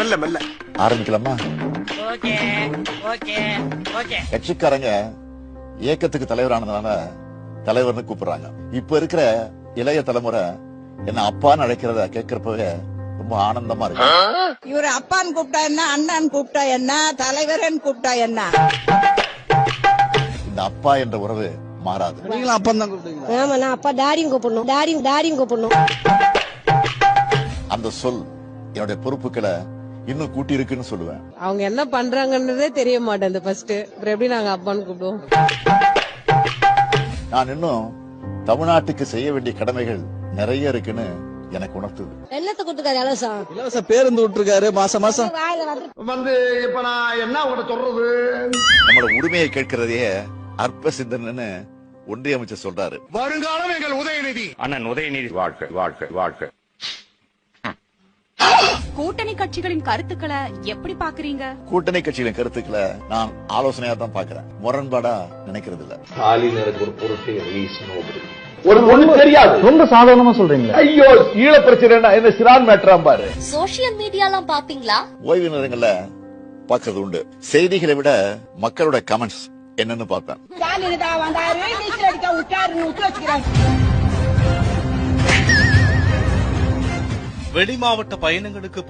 மெல்ல மெல்ல ஆரம்பிக்கலாமா? கட்சிக்காரங்க இயக்கத்துக்கு தலைவரானதுனால தலைவர்னு கூப்பிடுறாங்க. இப்ப இருக்கிற இளைய தலைமுறை என்ன அப்பான்னு அழைக்கிறத கேட்கிறப்பவே ரொம்ப ஆனந்தமா இருக்கு. இவரு அப்பான்னு கூப்பிட்டா என்ன, அண்ணான்னு கூப்பிட்டா என்ன, தலைவரன்னு கூப்பிட்டா என்ன, இந்த அப்பா என்ற உறவு மாறாது. நீங்களும் அப்பா தான் கூப்பிடுவீங்க? ஆமா, நான் அப்பா டாடியும் கூப்பிடணும், டாடியும் கூப்பிடணும். அந்த சொல் என்னுடைய பொறுப்புகளை இன்னும் கூட்டி இருக்குன்னு சொல்லுவேன். அவங்க என்ன பண்றாங்கன்றதே தெரிய மாட்டேன் ஃபர்ஸ்ட். அப்புறம் எப்படி நாங்க அப்பான்னு கூப்பிடுவோம்? நான் இன்னும் தமிழ்நாட்டுக்கு செய்ய வேண்டிய கடமைகள் நிறைய இருக்குன்னு எனக்கு உணர்த்துது. என்னத்தை கொடுத்துக்காரு இலவசம்? இலவச பேருந்து விட்டுருக்காரு மாசம் மாசம். வாயில வந்து இப்ப நான் என்ன உங்கள்ட்ட சொல்றது? நம்மளோட உரிமையை கேட்கிறதையே அற்ப சிந்தனைன்னு ஒன்றிய அமைச்சர் சொல்றாரு. வருங்காலம் எங்கள் உதயநிதி. அண்ணன் உதயநிதி வாழ்க்கை வாழ்க்கை வாழ்க்கை. கூட்டணி கட்சிகளின் கருத்துக்களை எப்படி பாக்குறீங்க? கூட்டணி கட்சிகளின் கருத்துக்களை நான் ஆலோசனையா தான் பாக்குறேன், முரண்பாடா நினைக்கிறது இல்ல. ஒரு பொருட்டை ஒரு ஒண்ணு தெரியாது. ரொம்ப சாதாரணமா சொல்றீங்க. ஐயோ ஈழ பிரச்சனை என்ன சிறான் மேட்டராம் பாரு. சோசியல் மீடியாலாம் பாப்பீங்களா? ஓய்வு நேரங்கள்ல பாக்குறது உண்டு. செய்திகளை விட மக்களோட கமெண்ட்ஸ் என்னன்னு பார்ப்பேன். வெளி மாவட்ட பயணங்களுக்கு